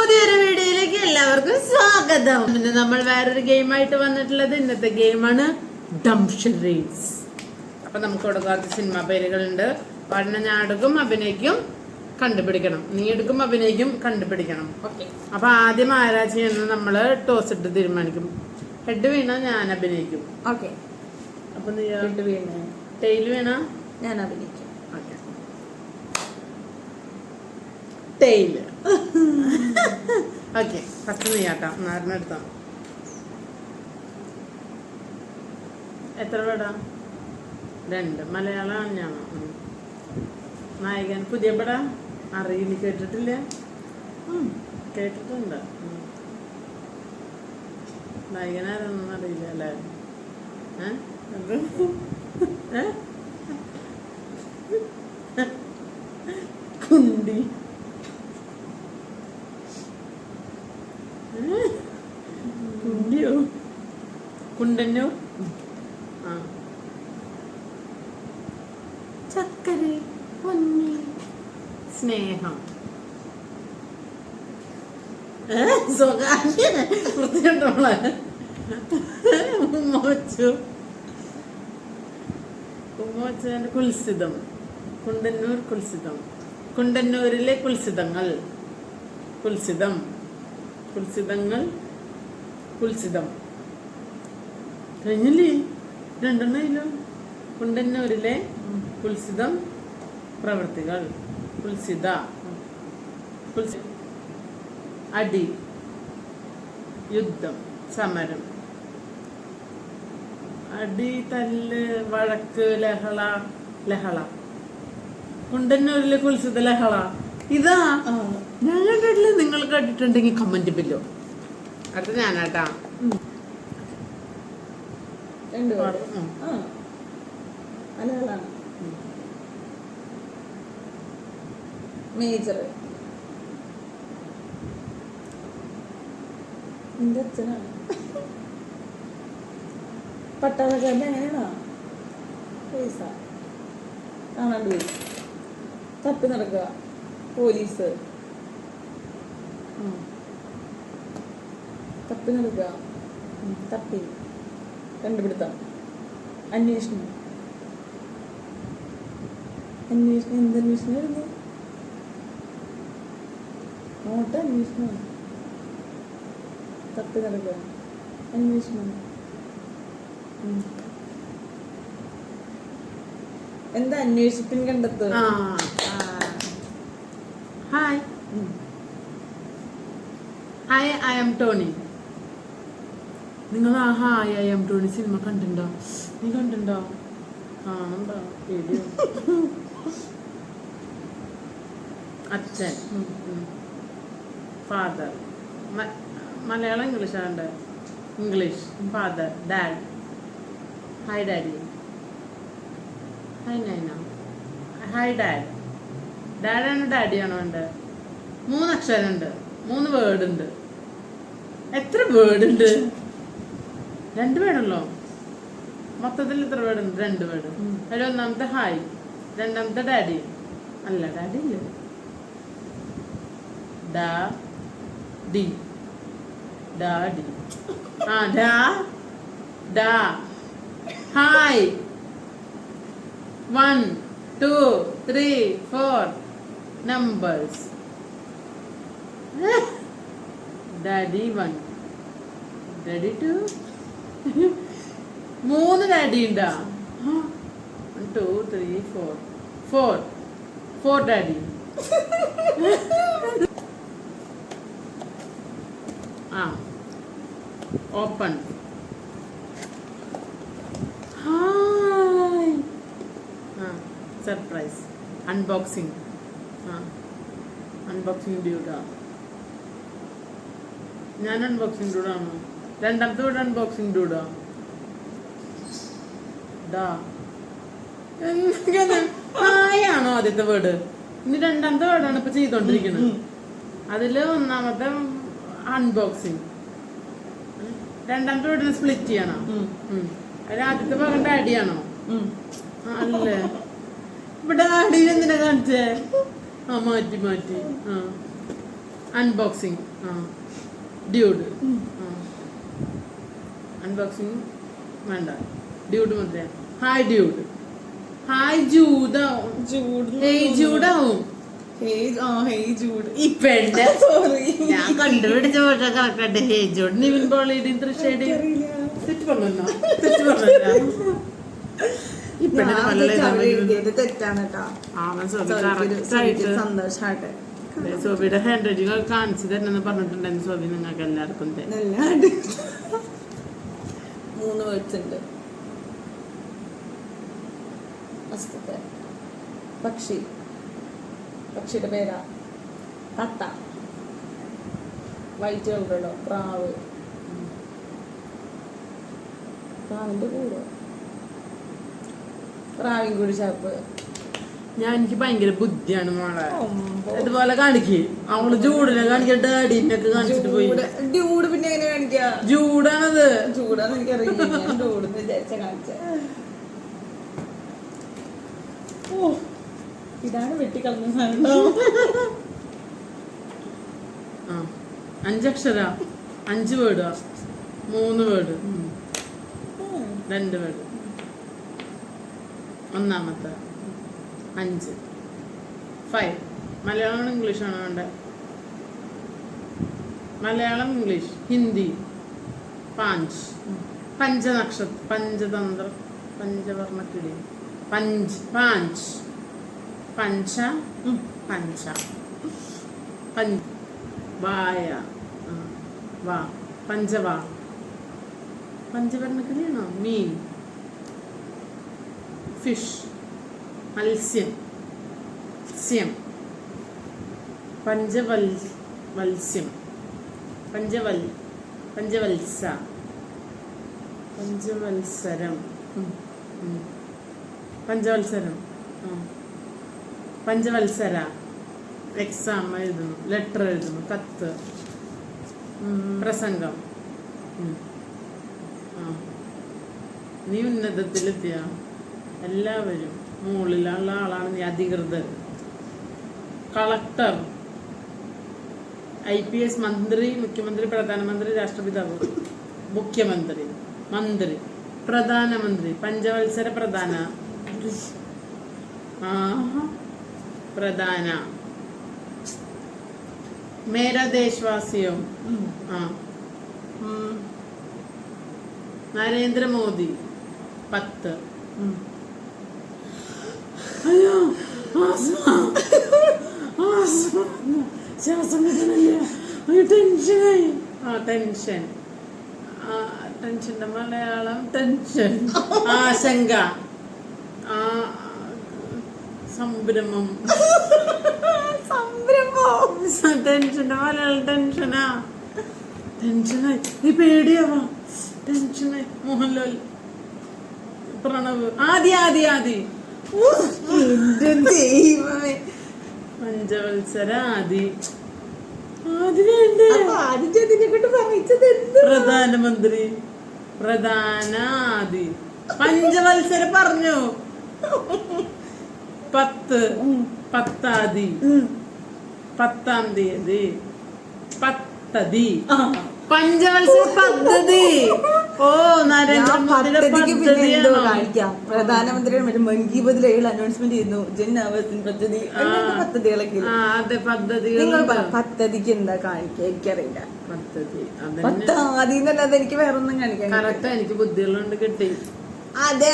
പുതിയൊരു വീഡിയോയിലേക്ക് എല്ലാവർക്കും സ്വാഗതം. ഇന്ന് നമ്മൾ വേറൊരു ഗെയിമായിട്ട് വന്നിട്ടുള്ളത് ഇന്നത്തെ ഗെയിമാണ് ഡംബ് ഷെറീഡ്സ്. അപ്പൊ നമുക്ക് കൊടുക്കാത്ത സിനിമ പേരുകളുണ്ട്. പഠന ഞാടകം അഭിനയിക്കും കണ്ടുപിടിക്കണം. നീ എടുക്കും അഭിനയിക്കും കണ്ടുപിടിക്കണം. ഓക്കെ. അപ്പൊ ആദ്യം ആരാ ചെയ്യുന്നത് നമ്മള് ടോസ് ഇട്ട് തീരുമാനിക്കും. ഹെഡ് വീണ ഞാൻ അഭിനയിക്കും. ഓക്കെ. അപ്പൊ നീ ഹെഡ് വീണ ടെയിൽ വീണ ഞാൻ അഭിനയിക്കും. ഓക്കെ. ടെയിൽ. ഓക്കെ. ഫസ്റ്റ് നീ ആട്ടാ. നാരനെടുത്താ എത്ര പേടാ? 2. മലയാളമാണ് ഞാൻ. നായകൻ പുതിയ പടാ? അറിയില്ല, കേട്ടിട്ടില്ല. കേട്ടിട്ടുണ്ട്. നായകനാരൊന്നും അറിയില്ല അല്ലേ? കുണ്ടി. കുണ്ടിയോ? കുണ്ടന്നൂർ. ചക്കര പൊന്നി സ്നേഹം. സ്വകാര്യ വൃത്തിയുണ്ടോളെ ഉമ്മച്ചു. ഉമ്മച്ചന്റെ കുൽസിതം. കുണ്ടന്നൂർ കുൽസിതം. കുണ്ടന്നൂരിലെ കുൽസിതങ്ങൾ. കുൽസിതം. കുൽസിതങ്ങൾ. കുൽസിതം കഴിഞ്ഞില്ലേ? 2 കുണ്ടന്നൂരിലെ കുൽസിതം പ്രവൃത്തികൾ. കുൽസിത. അടി, യുദ്ധം, സമരം. അടി, തല്ല്, വഴക്ക്, ലഹള. ലഹള. കുണ്ടന്നൂരിലെ കുൽസിത ലഹള. ഇതാ ഞാൻ കേട്ടില്ല. നിങ്ങൾ കേട്ടിട്ടുണ്ടെങ്കിൽ കമന്റ് ബില്ലോ. അടുത്ത ഞാനാട്ടാ. മേജർ എന്റെ അച്ഛനാണ്. പട്ടാളക്കാരൻ്റെ എങ്ങനെയാണോ പൈസ കാണാണ്ട് പോയി തപ്പി നടക്കുക. പോലീസ് തപ്പി നടക്കുക. തപ്പി കണ്ടുപിടുത്തം. അന്വേഷണം. അന്വേഷണം. എന്തന്വേഷണം വരുന്നു? നോട്ട അന്വേഷണം. തപ്പി നടക്കുക. അന്വേഷണം. എന്താ അന്വേഷിപ്പിൻ കണ്ടെത്തുക. Hi. Hi, I am Tony. നിങ്ങൾ ആ hi I am Tony cinema കണ്ടിട്ടുണ്ടോ? നീ കണ്ടിട്ടുണ്ടോ? കാണണ്ടോ? വീഡിയോ. അച്ഛൻ. ഫാദർ. മലയാളം ഇംഗ്ലീഷാണ്. English. Father. Dad. Hi daddy. Hi Naina. Hi dad. ഡാഡാണോ ഡാഡിയാണോ? ഉണ്ട്. 3 അക്ഷരമുണ്ട്. 3 വേർഡ് ഉണ്ട്. എത്ര വേർഡ് ഉണ്ട്? 2 വേർഡുള്ളോ? മൊത്തത്തിൽ എത്ര വേർഡ് ഉണ്ട്? 2 വേർഡ്. അതിൽ ഒന്നാമത്തെ ഹായ്, രണ്ടാമത്തെ ഡാഡി. അല്ല, ഡാഡി ഇല്ല. ഡാ ഡി. ഡാഡി. ഡാ ഡാ. Hi. 1 2 3 4 numbers. Daddy 1, Daddy 2. 3 daddy ഉണ്ടാ? 1 2 3 4 4 daddy. Open. Hi. Surprise. Unboxing. Unboxing ഡ്യൂഡാ. ഞാൻ അൺബോക്സിങ് ഡ്യൂഡാണോ? രണ്ടാമത്തെ വീട് അൺബോക്സിങ് ഡ്യൂഡാ. ഡാ. ഹായാണോ ആദ്യത്തെ വേർഡ്? ഇനി രണ്ടാമത്തെ വേർഡാണ് ഇപ്പൊ ചെയ്തോണ്ടിരിക്കുന്നത്. അതില് ഒന്നാമത്തെ അൺബോക്സിങ്. രണ്ടാമത്തെ വീടിനെ സ്പ്ലിറ്റ് ചെയ്യണം. അതിൽ ആദ്യത്തെ ഭാഗം ഡാഡിയാണോ? അല്ലേ? ഇവിടെ ഡാഡിയിൽ എന്തിനാ കാണിച്ചേ? മാറ്റി. അൺബോക്സിങ്. ഡ്യൂഡ്. അൺബോക്സിങ് വേണ്ട. ഡ്യൂഡ് മുദ്ര. Hi dude. ഹായ് ജൂഡാവും. ഹേയ് ജൂഡാവും. ഈ പെണ്ണ് ഞാൻ കണ്ടുപിടിച്ച പക്ഷെ കറക്റ്റ്. ഹേ ജൂഡ് നിവിൻ പോളിയുടെയും തൃശ്ശയുടെയും തെറ്റ് പറഞ്ഞല്ലോ. ഈ പെണ്ണിന് തെറ്റാണ് കേട്ടോ. സന്തോഷാട്ടെ. സോബിയുടെ ഹാൻഡ് റൈറ്റിംഗ് കാണിച്ചു തരണമെന്ന് പറഞ്ഞിട്ടുണ്ടായിരുന്നു സോബി നിങ്ങൾക്ക് എല്ലാവർക്കും. 3 വേർഡ്സ് ഉണ്ട്. ഫസ്റ്റത്തെ പക്ഷി. പക്ഷിയുടെ പേരാ തത്ത. വൈറ്റ് കളറുള്ളോ പ്രാവ്. പ്രാവിന്റെ കൂടെ പ്രാവിൻ കൂടി ചാപ്പ്. എനിക്ക് ഭയങ്കര ബുദ്ധിയാണ് മോളെ. ഇതുപോലെ കാണിക്ക്. അവള് ജൂഡിനെ കാണിക്കാൻ ഡാഡിനൊക്കെ കാണിച്ചിട്ട് പോയി. ഡ്യൂഡ് പിന്നെ എങ്ങനെ കാണിക്കാ? ജൂഡാണത്. ചൂടാന്ന് എനിക്കറിയില്ല. ഞാൻ ഡ്യൂഡെന്ന് വിചാരിച്ച കാണിച്ച. ഓ ഇതാണ് വെട്ടിക്കളഞ്ഞ സാധനം. 5 അക്ഷര, 5 വേർഡ്, 3 വേർഡ്, 2 വേർഡ്. ഒന്നാമത്തെ 5 5. മലയാളം ഇംഗ്ലീഷാണോ വേണ്ടത്? മലയാളം ഇംഗ്ലീഷ് ഹിന്ദി. 5 പഞ്ചനക്ഷത്ര പഞ്ചതന്ത്ര പഞ്ചവർണ്ണക്കിളി. 5 പഞ്ച പഞ്ച പഞ്ച വായ വാ പഞ്ചവാ. പഞ്ചവർണ്ണക്കിളിയാണോ? മീൻ. ഫിഷ്. മത്സ്യം. സ്യം. പഞ്ചവത്സ്യം. പഞ്ചവത്സ. പഞ്ചവത്സരം. പഞ്ചവത്സരം. പഞ്ചവത്സര. എക്സാം എഴുതുന്നു, ലെറ്റർ എഴുതുന്നു, കത്ത്, പ്രസംഗം. നീ ഉന്നതത്തിലെത്തിയ എല്ലാവരും മുകളിലുള്ള ആളാണ് നീ. അധികൃതർ. കളക്ടർ. IPS. മന്ത്രി, മുഖ്യമന്ത്രി, പ്രധാനമന്ത്രി, രാഷ്ട്രപിതാവ്. മുഖ്യമന്ത്രി, മന്ത്രി, പ്രധാനമന്ത്രി. പഞ്ചവത്സര പ്രധാന. പ്രധാന. മേരാ ദേശവാസിയോ. നരേന്ദ്രമോദി. 10. അയ്യോ ശ്വാസം കിട്ടണില്ല. ടെൻഷനായി. ടെൻഷന്റെ മലയാളം ടെൻഷൻ. ആശങ്ക. സംഭ്രമം. ടെൻഷന്റെ മലയാളം ടെൻഷനാ. ടെൻഷനായി. നീ പേടിയാവാ. ടെൻഷനായി. മോഹൻലാൽ. പ്രണവ്. ആദി. പഞ്ചവത്സര ആദി. പ്രധാനമന്ത്രി. പ്രധാനാദി. പഞ്ചവത്സര പറഞ്ഞു. 10 പത്താദി. 10-ാം തീയതി. പദ്ധതി. പഞ്ചവത്സര പദ്ധതി. ഓ നരേന്ദ്രമോദിയുടെ പ്രധാനമന്ത്രിയുടെ മൻ കി ബാത്തിൽ അനൗൺസ്മെന്റ് ചെയ്യുന്നു. ജൻ ആവാസ് പദ്ധതി. പദ്ധതികളൊക്കെ പദ്ധതിക്ക് എന്താ കാണിക്കുക എനിക്കറിയില്ല. പത്താദി എന്നല്ലാതെ എനിക്ക് വേറൊന്നും കാണിക്കാൻ. കറക്റ്റ്. എനിക്ക് ബുദ്ധികളുണ്ട് കിട്ടി. അതെ.